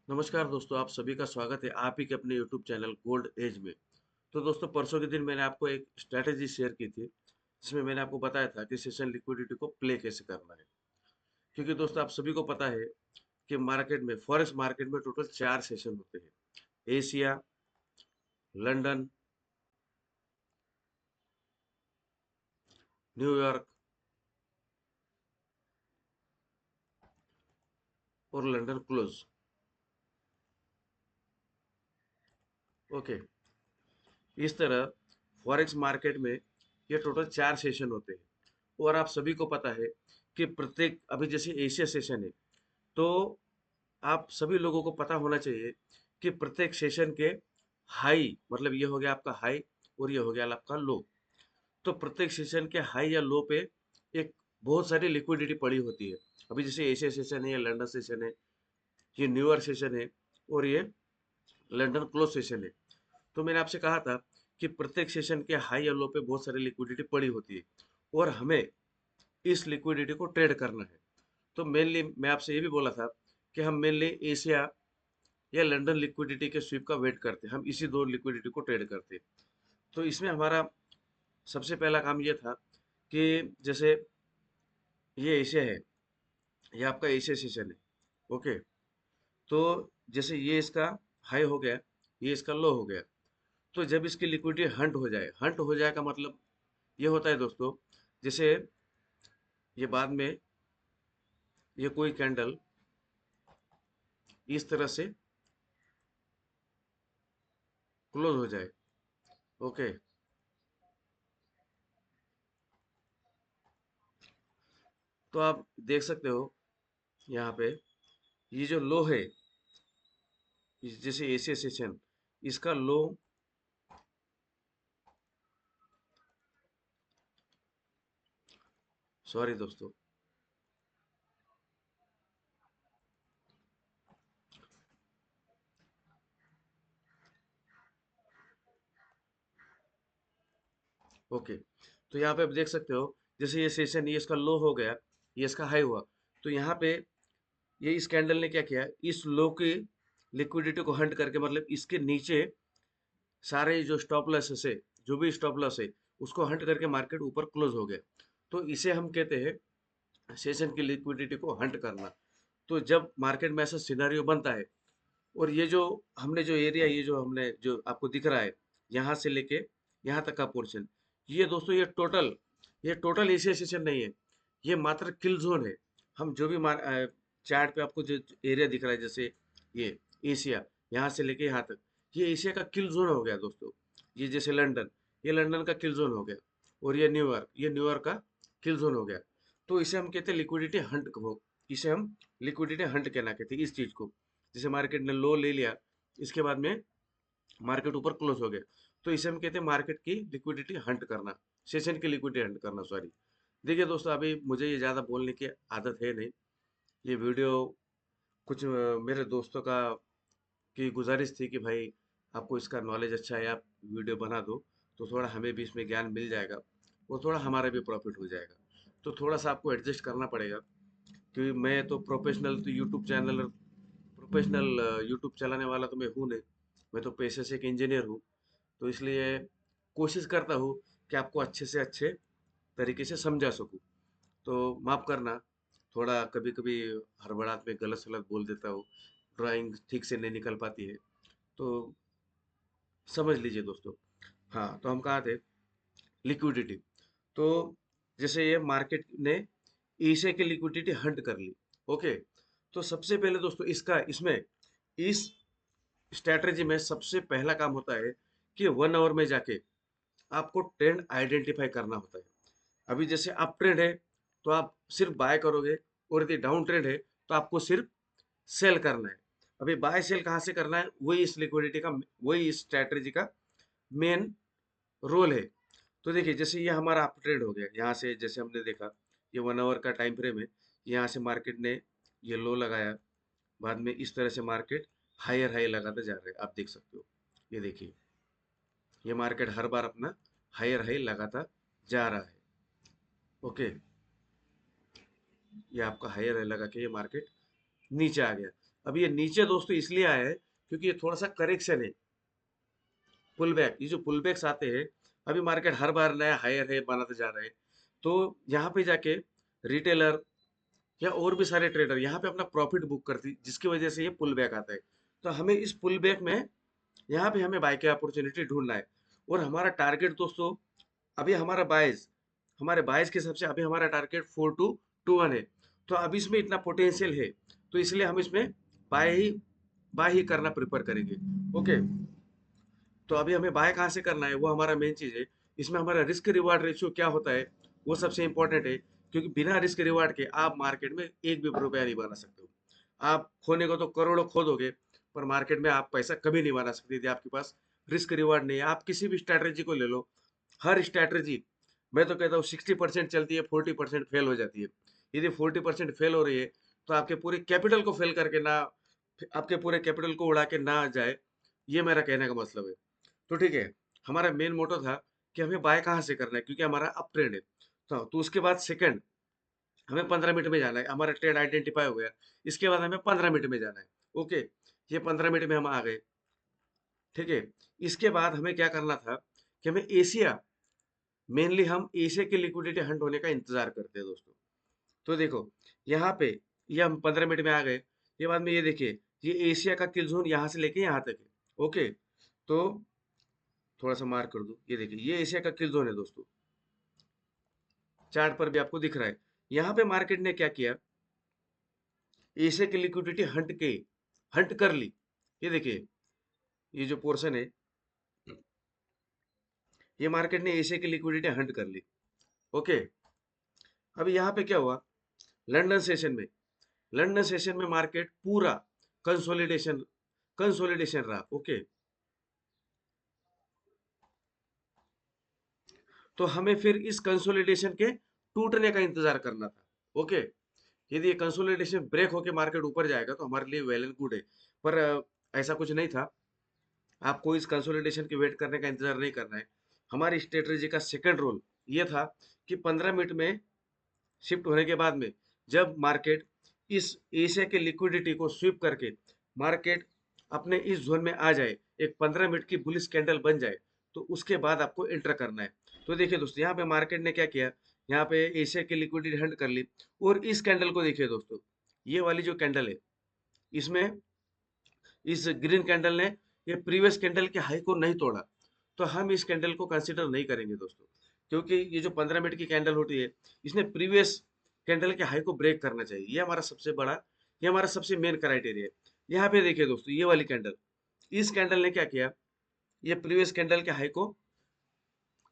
नमस्कार दोस्तों, आप सभी का स्वागत है आप ही के अपने यूट्यूब चैनल गोल्ड एज में। तो दोस्तों, परसों के दिन मैंने आपको एक स्ट्रैटेजी शेयर की थी, जिसमें मैंने आपको बताया था कि सेशन लिक्विडिटी को प्ले कैसे करना है। क्योंकि दोस्तों, आप सभी को पता है कि मार्केट में, फॉरेक्स मार्केट में टोटल 4 सेशन होते हैं। एशिया, लंदन, न्यूयॉर्क और लंदन क्लोज। ओके, इस तरह फॉरेक्स मार्केट में ये टोटल 4 सेशन होते हैं। और आप सभी को पता है कि प्रत्येक, अभी जैसे एशिया सेशन है, तो आप सभी लोगों को पता होना चाहिए कि प्रत्येक सेशन के हाई, मतलब ये हो गया आपका हाई और ये हो गया आपका लो। तो प्रत्येक सेशन के हाई या लो पे एक बहुत सारी लिक्विडिटी पड़ी होती है। अभी जैसे एशिया सेशन है, ये लंदन सेशन है, ये न्यूयॉर्क सेशन है और ये लंदन क्लोज सेशन है। तो मैंने आपसे कहा था कि प्रत्येक सेशन के हाई या लो पे बहुत सारी लिक्विडिटी पड़ी होती है और हमें इस लिक्विडिटी को ट्रेड करना है। तो मेनली मैं आपसे ये भी बोला था कि हम मेनली एशिया या लंदन लिक्विडिटी के स्वीप का वेट करते हैं, हम इसी दो लिक्विडिटी को ट्रेड करते हैं। तो इसमें हमारा सबसे पहला काम ये था कि जैसे ये एशिया है, ये आपका एशिया सेशन है। ओके, तो जैसे ये इसका हाई हो गया, ये इसका लो हो गया, तो जब इसकी लिक्विडिटी हंट हो जाए, हंट हो जाए का मतलब ये होता है दोस्तों, जैसे ये बाद में ये कोई कैंडल इस तरह से क्लोज हो जाए। ओके, तो आप देख सकते हो यहाँ पे ये जो लो है, जैसे एशिया सेशन, इसका लो, सॉरी दोस्तों, ओके, तो यहाँ पे आप देख सकते हो जैसे ये सेशन, ये इसका लो हो गया, ये इसका हाई हुआ। तो यहाँ पे ये इस कैंडल ने क्या किया, इस लो की लिक्विडिटी को हंट करके, मतलब इसके नीचे सारे जो स्टॉप लॉस है, जो भी स्टॉप लॉस है, उसको हंट करके मार्केट ऊपर क्लोज हो गया। तो इसे हम कहते हैं सेशन की लिक्विडिटी को हंट करना। तो जब मार्केट में ऐसा सिनेरियो बनता है, और ये जो हमने जो एरिया, ये जो हमने जो आपको दिख रहा है, यहाँ से लेके यहाँ तक का पोर्शन, ये दोस्तों ये टोटल एशिया सेशन नहीं है, ये मात्र किल जोन है। हम जो भी चार्ट पे आपको जो एरिया दिख रहा है, जैसे ये एशिया, यहाँ से लेके यहाँ तक, ये एशिया का किल जोन हो गया दोस्तों। ये जैसे लंदन, ये लंदन का किल जोन हो गया, और ये न्यूयॉर्क का किल जोन हो गया। तो इसे हम कहते हैं लिक्विडिटी हंट हो, इसे हम लिक्विडिटी हंट कहना कहते हैं इस चीज को। जैसे मार्केट ने लो ले लिया, इसके बाद में मार्केट ऊपर क्लोज हो गया, तो इसे हम कहते हैं मार्केट की लिक्विडिटी हंट करना, सेशन की लिक्विडिटी हंट करना, सॉरी। देखिए दोस्तों, अभी मुझे ये ज़्यादा बोलने की आदत है नहीं। ये वीडियो कुछ मेरे दोस्तों का की गुजारिश थी कि भाई, आपको इसका नॉलेज अच्छा है, आप वीडियो बना दो, तो थोड़ा हमें भी इसमें ज्ञान मिल जाएगा और थोड़ा हमारा भी प्रॉफिट हो जाएगा। तो थोड़ा सा आपको एडजस्ट करना पड़ेगा, क्योंकि मैं तो प्रोफेशनल यूट्यूब चलाने वाला तो मैं हूँ नहीं। मैं तो पेशे से एक इंजीनियर हूँ। तो इसलिए कोशिश करता हूँ कि आपको अच्छे से अच्छे तरीके से समझा सकूँ। तो माफ़ करना, थोड़ा कभी कभी हड़बड़ाहट में गलत सलत बोल देता हूँ, ड्राइंग ठीक से नहीं निकल पाती है, तो समझ लीजिए दोस्तों। हाँ, तो हम कहाँ थे, लिक्विडिटी। तो जैसे ये मार्केट ने एशिया की लिक्विडिटी हंट कर ली। ओके, तो सबसे पहले दोस्तों इसका इसमें इस स्ट्रैटेजी में सबसे पहला काम होता है कि 1 आवर में जाके आपको ट्रेंड आइडेंटिफाई करना होता है। अभी जैसे अप ट्रेंड है, तो आप सिर्फ बाय करोगे, और यदि डाउन ट्रेंड है, तो आपको सिर्फ सेल करना है। अभी बाय सेल कहाँ से करना है, वही इस स्ट्रैटेजी का मेन रोल है। तो देखिए, जैसे ये हमारा अप ट्रेंड हो गया, यहाँ से जैसे हमने देखा, ये 1 आवर का टाइम फ्रेम है, यहाँ से मार्केट ने ये लो लगाया, बाद में इस तरह से मार्केट हायर हाई लगाता जा रहा है, आप देख सकते हो। ये देखिए, ये मार्केट हर बार अपना हायर हाई लगाता जा रहा है। ओके, ये आपका हायर हाई लगा के ये मार्केट नीचे आ गया। अभी ये नीचे दोस्तों इसलिए आया है क्योंकि ये थोड़ा सा करेक्शन है, पुल बैक। ये जो पुल बैक्स आते हैं, अभी मार्केट हर बार नया हायर है बनाते जा रहे हैं, तो यहाँ पे जाके रिटेलर या और भी सारे ट्रेडर यहाँ पे अपना प्रॉफिट बुक करती, जिसकी वजह से ये पुल बैक आता है। तो हमें इस पुल बैक में यहाँ पे हमें बाय की अपॉर्चुनिटी ढूंढना है। और हमारा टारगेट दोस्तों, अभी हमारे बायस के हिसाब से अभी हमारा टारगेट 4221 है। तो अभी इसमें इतना पोटेंशियल है, तो इसलिए हम इसमें बाय ही बाय ही करना प्रेफर करेंगे। ओके, तो अभी हमें बाय कहाँ से करना है, वो हमारा मेन चीज है। इसमें हमारा रिस्क रिवार्ड रेशियो क्या होता है, वो सबसे इंपॉर्टेंट है, क्योंकि बिना रिस्क रिवार्ड के आप मार्केट में एक भी रुपया नहीं बना सकते हो। आप खोने को तो करोड़ों खो दोगे, पर मार्केट में आप पैसा कभी नहीं बना सकते यदि आपके पास रिस्क रिवार्ड नहीं है। आप किसी भी स्ट्रैटेजी को ले लो, हर स्ट्रैटेजी, मैं तो कहता हूँ 60% चलती है, 40% फेल हो जाती है। यदि 40% फेल हो रही है, तो आपके पूरे कैपिटल को फेल करके ना, आपके पूरे कैपिटल को उड़ा के ना जाए, ये मेरा कहने का मतलब है। तो ठीक है, हमारा मेन मोटो था कि हमें बाय कहाँ से करना है, क्योंकि हमारा अप ट्रेंड है। तो उसके बाद सेकंड, हमें 15 मिनट में जाना है, हमारा ट्रेड आइडेंटिफाई हो गया। इसके बाद हमें 15 मिनट में जाना है। ओके, ये 15 मिनट में हम आ गए। ठीक है, इसके बाद हमें क्या करना था कि हमें एशिया, मेनली हम एशिया की लिक्विडिटी हंट होने का इंतजार करते हैं दोस्तों। तो देखो यहाँ पे, ये हम 15 मिनट में आ गए। ये बाद में ये देखिए, ये एशिया का किल जोन यहाँ से लेके यहाँ तक है। ओके, तो थोड़ा सा मार्क कर दो, ये देखिए ये एशिया का किल जोन है दोस्तों, चार्ट पर भी आपको दिख रहा है। यहाँ पे मार्केट ने क्या किया, एशिया की लिक्विडिटी हंट कर ली। ये देखिए, ये जो पोर्शन है, ये मार्केट ने एशिया की लिक्विडिटी हंट कर ली। ओके, अभी यहाँ पे क्या हुआ, लंदन सेशन में लंदन सेशन में मार्केट पूरा कंसोलिडेशन कंसोलिडेशन रहा। ओके, तो हमें फिर इस कंसोलिडेशन के टूटने का इंतजार करना था। ओके, यदि ये कंसोलिडेशन ब्रेक होके मार्केट ऊपर जाएगा तो हमारे लिए वेल एंड गुड है, पर ऐसा कुछ नहीं था। आपको इस कंसोलिडेशन के वेट करने का इंतजार नहीं करना है। हमारी स्ट्रेटजी का सेकंड रोल ये था कि 15 मिनट में शिफ्ट होने के बाद में, जब मार्केट इस एशिया के लिक्विडिटी को स्वीप करके मार्केट अपने इस जोन में आ जाए, एक 15 मिनट की बुलिश कैंडल बन जाए, तो उसके बाद आपको एंटर करना है। तो देखिए दोस्तों, यहाँ पे मार्केट ने क्या किया, यहाँ पे एशिया की लिक्विडिटी हंट कर ली। और इस कैंडल को देखिए दोस्तों, ये वाली जो कैंडल है, इसमें इस ग्रीन कैंडल ने ये प्रीवियस कैंडल के हाई को नहीं तोड़ा। तो हम इस कैंडल को कंसीडर नहीं करेंगे दोस्तों, क्योंकि ये जो 15 मिनट की कैंडल होती है, इसने प्रीवियस कैंडल के हाई को ब्रेक करना चाहिए। ये हमारा सबसे मेन क्राइटेरिया है। यहाँ पे देखिए दोस्तों, ये वाली कैंडल, इस कैंडल ने क्या किया, ये प्रीवियस कैंडल के हाई को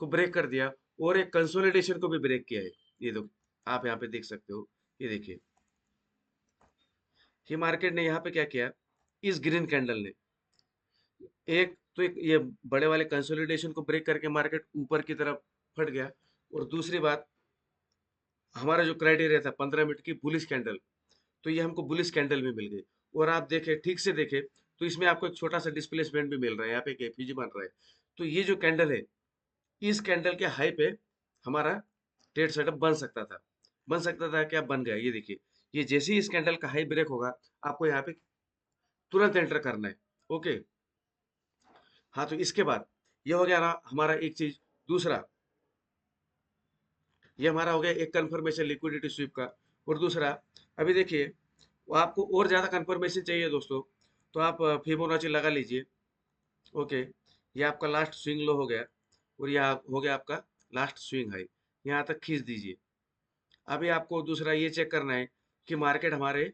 ब्रेक कर दिया, और एक कंसोलिडेशन को भी ब्रेक किया है। ये दो, आप यहाँ पे देख सकते हो, ये देखिए, ये मार्केट ने यहाँ पे क्या किया, इस ग्रीन कैंडल ने एक ये बड़े वाले कंसोलिडेशन को ब्रेक करके मार्केट ऊपर की तरफ फट गया। और दूसरी बात, हमारा जो क्राइटेरिया था 15 मिनट की बुलिश कैंडल, तो ये हमको बुलिश कैंडल भी मिल गई। और आप देखें, ठीक से देखें, तो इसमें आपको एक छोटा सा डिस्प्लेसमेंट भी मिल रहा है, यहाँ पे एक एफईजी बन रहा है। तो ये जो कैंडल है, इस कैंडल के हाई पे हमारा ट्रेड सेटअप बन सकता था क्या, बन गया। ये देखिए, ये जैसे ही इस कैंडल का हाई ब्रेक होगा, आपको यहाँ पे तुरंत एंटर करना है। ओके, हाँ, तो इसके बाद ये हो गया ना हमारा एक चीज। दूसरा, ये हमारा हो गया एक कंफर्मेशन लिक्विडिटी स्वीप का। और दूसरा, अभी देखिए, वो आपको और ज्यादा कंफर्मेशन चाहिए दोस्तों, तो आप फिबोनाची लगा लीजिए। ओके, ये आपका लास्ट स्विंग लो हो गया, और यह हो गया आपका लास्ट स्विंग हाई, यहाँ तक खींच दीजिए। अभी आपको दूसरा ये चेक करना है कि मार्केट हमारे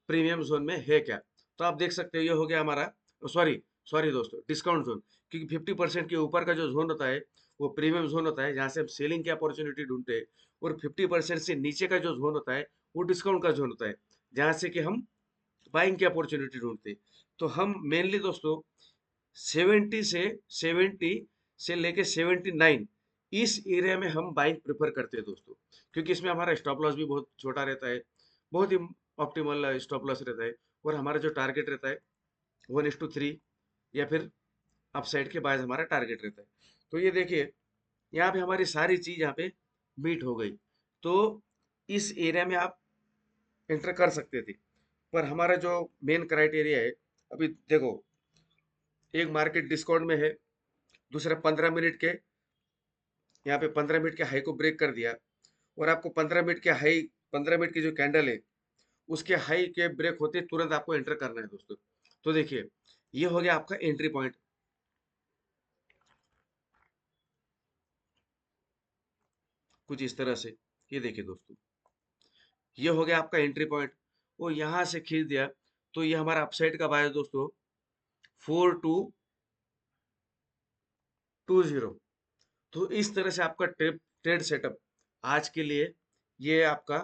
प्रीमियम जोन में है क्या। तो आप देख सकते हो, ये हो गया हमारा, सॉरी सॉरी दोस्तों, डिस्काउंट जोन। क्योंकि 50% के ऊपर का जो जोन होता है, वो प्रीमियम जोन होता है, जहाँ से हम सेलिंग की अपॉर्चुनिटी ढूंढते हैं। और 50% से नीचे का जो जोन होता है, वो डिस्काउंट का जोन होता है, जहाँ से कि हम बाइंग की अपॉर्चुनिटी ढूंढते हैं। तो हम मेनली दोस्तों 70 से लेके 79, इस एरिया में हम बाइंग प्रेफर करते हैं दोस्तों, क्योंकि इसमें हमारा स्टॉप लॉस भी बहुत छोटा रहता है, बहुत ही ऑप्टिमल स्टॉप लॉस रहता है। और हमारा जो टारगेट रहता है 1:3, या फिर अपसाइड के बाद हमारा टारगेट रहता है। तो ये देखिए, यहाँ पे हमारी सारी चीज यहाँ पे मीट हो गई। तो इस एरिया में आप एंटर कर सकते थे। पर हमारा जो मेन क्राइटेरिया है, अभी देखो, एक मार्केट डिस्काउंट में है, दूसरा 15 मिनट के, यहाँ पे 15 मिनट के हाई को ब्रेक कर दिया, और आपको 15 मिनट के हाई, 15 मिनट की जो कैंडल है उसके हाई के ब्रेक होते तुरंत आपको एंटर करना है दोस्तों। तो देखिए, ये हो गया आपका एंट्री पॉइंट, कुछ इस तरह से। ये देखिए दोस्तों, ये हो गया आपका एंट्री पॉइंट, और यहाँ से खींच दिया, तो ये हमारा अपसाइड का बाय है दोस्तों, 4220। तो इस तरह से आपका ट्रेड सेटअप आज के लिए, ये आपका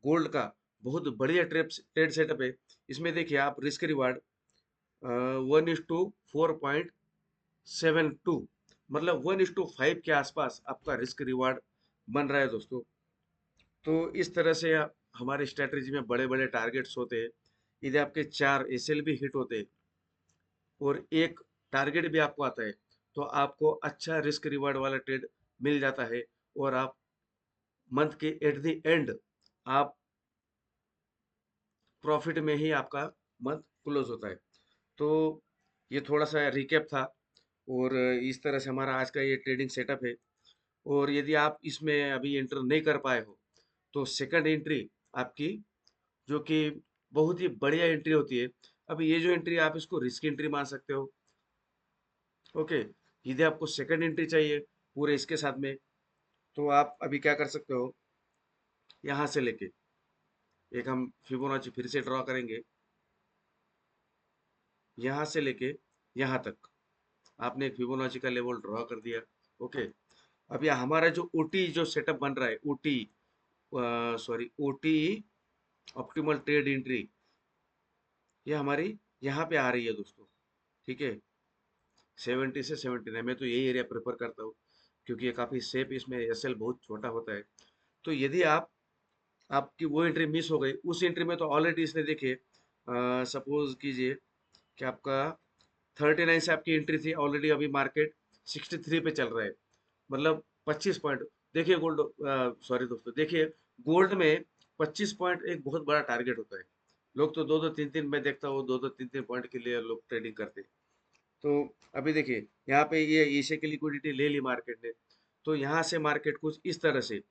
गोल्ड का बहुत बढ़िया ट्रेड सेटअप है। इसमें देखिए आप रिस्क रिवार्ड 1:4.72, मतलब 1:5 के आसपास आपका रिस्क रिवार्ड बन रहा है दोस्तों। तो इस तरह से हमारे स्ट्रेटेजी में बड़े बड़े टारगेट्स होते हैं। यदि आपके 4 एसएल भी हिट होते हैं और एक टारगेट भी आपको आता है, तो आपको अच्छा रिस्क रिवार्ड वाला ट्रेड मिल जाता है, और आप मंथ के एट द एंड आप प्रॉफिट में ही आपका मंथ क्लोज होता है। तो ये थोड़ा सा रिकैप था, और इस तरह से हमारा आज का ये ट्रेडिंग सेटअप है। और यदि आप इसमें अभी एंटर नहीं कर पाए हो, तो सेकंड एंट्री आपकी, जो कि बहुत ही बढ़िया एंट्री होती है। अब ये जो एंट्री, आप इसको रिस्क एंट्री मान सकते हो। ओके, यदि आपको सेकंड एंट्री चाहिए पूरे इसके साथ में, तो आप अभी क्या कर सकते हो, यहाँ से लेके एक हम फिबोनाची फिर से ड्रॉ करेंगे, यहाँ से लेके यहाँ तक आपने एक फिबोनाची का लेवल ड्रॉ कर दिया। ओके, अब यह हमारा जो ओटी जो सेटअप बन रहा है, OT, sorry, OT optimal trade entry, ये हमारी यहाँ पे आ रही है दोस्तों। ठीक है, 70 से 79, मैं तो यही एरिया प्रेफर करता हूँ, क्योंकि ये काफ़ी सेफ, इसमें एसएल बहुत छोटा होता है। तो यदि आप, आपकी वो एंट्री मिस हो गई, उस एंट्री में तो ऑलरेडी इसने देखिए, सपोज कीजिए कि आपका 39 से आपकी एंट्री थी, ऑलरेडी अभी मार्केट 63 पे चल रहा है, मतलब 25 पॉइंट। देखिए गोल्ड, सॉरी दोस्तों, देखिए गोल्ड में 25 पॉइंट एक बहुत बड़ा टारगेट होता है। लोग तो दो दो तीन तीन, मैं देखता हूँ दो दो तीन तीन पॉइंट के लिए लोग ट्रेडिंग करते हैं। तो अभी देखिए यहाँ पे ये एशिया की लिक्विडिटी ले ली मार्केट ने, तो यहाँ से मार्केट कुछ इस तरह से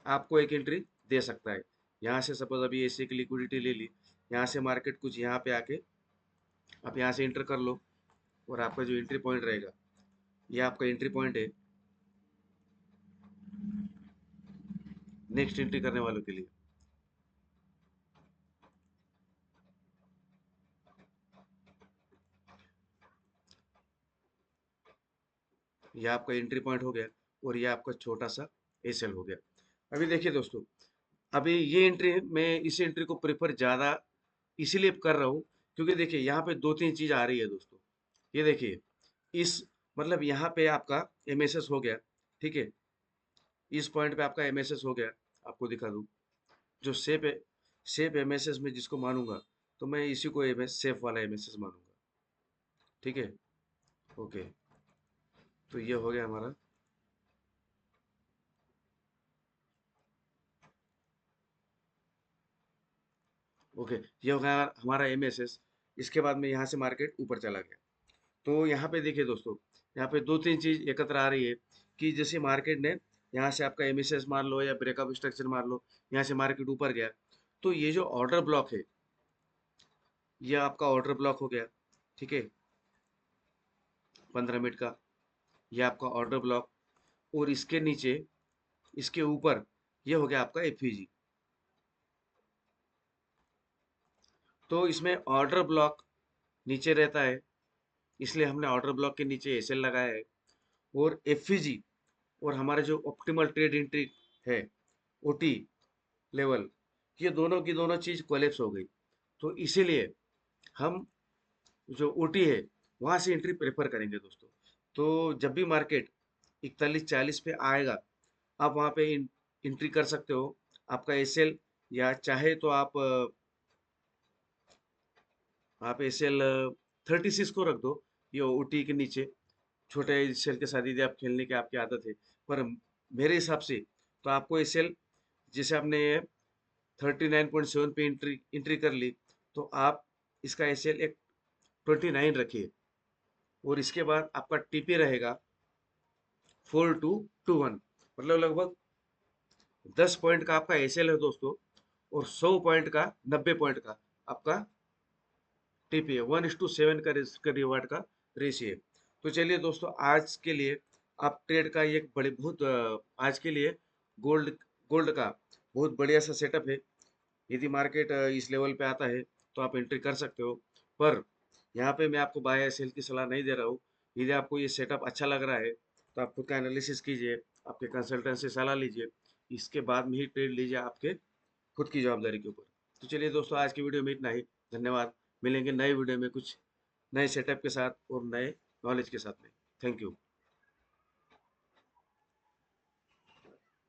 आपको एक एंट्री दे सकता है। यहाँ से सपोज अभी एशिया की लिक्विडिटी ले ली, यहाँ से मार्केट कुछ यहाँ पे आके आप यहाँ से एंटर कर लो, और आपका जो एंट्री पॉइंट रहेगा, ये आपका एंट्री पॉइंट है नेक्स्ट एंट्री करने वालों के लिए। ये आपका एंट्री पॉइंट हो गया, और ये आपका छोटा सा एसएल हो गया। अभी देखिए दोस्तों, अभी ये एंट्री, मैं इस एंट्री को प्रेफर ज़्यादा इसीलिए कर रहा हूँ, क्योंकि देखिए यहाँ पे दो तीन चीज़ आ रही है दोस्तों। ये देखिए, इस, मतलब यहाँ पे आपका एमएसएस हो गया। ठीक है, इस पॉइंट पे आपका एमएसएस हो गया। आपको दिखा दूँ, जो सेफ है, सेफ एमएसएस में जिसको मानूंगा, तो मैं इसी को एमएस सेफ वाला एमएसएस मानूंगा। ठीक है, ओके, तो ये हो गया हमारा। ओके, ये हो गया हमारा एमएसएस। इसके बाद में यहाँ से मार्केट ऊपर चला गया। तो यहाँ पे देखिए दोस्तों, यहाँ पे दो तीन चीज एकत्र आ रही है, कि जैसे मार्केट ने यहाँ से आपका एमएसएस मार लो या ब्रेकअप स्ट्रक्चर मार लो, यहाँ से मार्केट ऊपर गया, तो ये जो ऑर्डर ब्लॉक है, ये आपका ऑर्डर ब्लॉक हो गया। ठीक है, 15 मिनट का, ये आपका ऑर्डर ब्लॉक, और इसके नीचे, इसके ऊपर, ये हो गया आपका एफईजी। तो इसमें ऑर्डर ब्लॉक नीचे रहता है, इसलिए हमने ऑर्डर ब्लॉक के नीचे एसएल लगाया है। और एफईजी और हमारे जो ऑप्टिमल ट्रेड एंट्री है, ओटी लेवल, ये दोनों की दोनों चीज कोलेप्स हो गई। तो इसीलिए हम जो ओटी है, वहां से एंट्री प्रेफर करेंगे दोस्तों। तो जब भी मार्केट 41-40 पे आएगा, आप वहां पे एंट्री कर सकते हो। आपका एसएल, या चाहे तो आप एसएल 36 को रख दो, ये ओटी के नीचे, छोटे सेल के साथ यदि आप खेलने की आपकी आदत है। पर मेरे हिसाब से तो आपको एसएल, जैसे आपने 39.7 पे एंट्री एंट्री कर ली, तो आप इसका एसएल एक 29 रखिए, और इसके बाद आपका टीपी रहेगा 4221, मतलब लगभग 10 पॉइंट का आपका एसएल है दोस्तों, और 100 पॉइंट का 90 पॉइंट का आपका टीपी है। 1:7 का रिवार्ड का रेशियो है। तो चलिए दोस्तों, आज के लिए आप ट्रेड का एक बड़े बहुत आज के लिए गोल्ड गोल्ड का बहुत बढ़िया सा सेटअप है। यदि मार्केट इस लेवल पे आता है तो आप एंट्री कर सकते हो, पर यहाँ पे मैं आपको बाय या सेल की सलाह नहीं दे रहा हूँ। यदि आपको ये सेटअप अच्छा लग रहा है तो आप खुद का एनालिसिस कीजिए, आपके कंसल्टेंट से सलाह लीजिए, इसके बाद में ही ट्रेड लीजिए आपके खुद की जवाबदारी के ऊपर। तो चलिए दोस्तों, आज की वीडियो में इतना ही। धन्यवाद। मिलेंगे नए वीडियो में कुछ नए सेटअप के साथ और नए नॉलेज के साथ में। Thank you.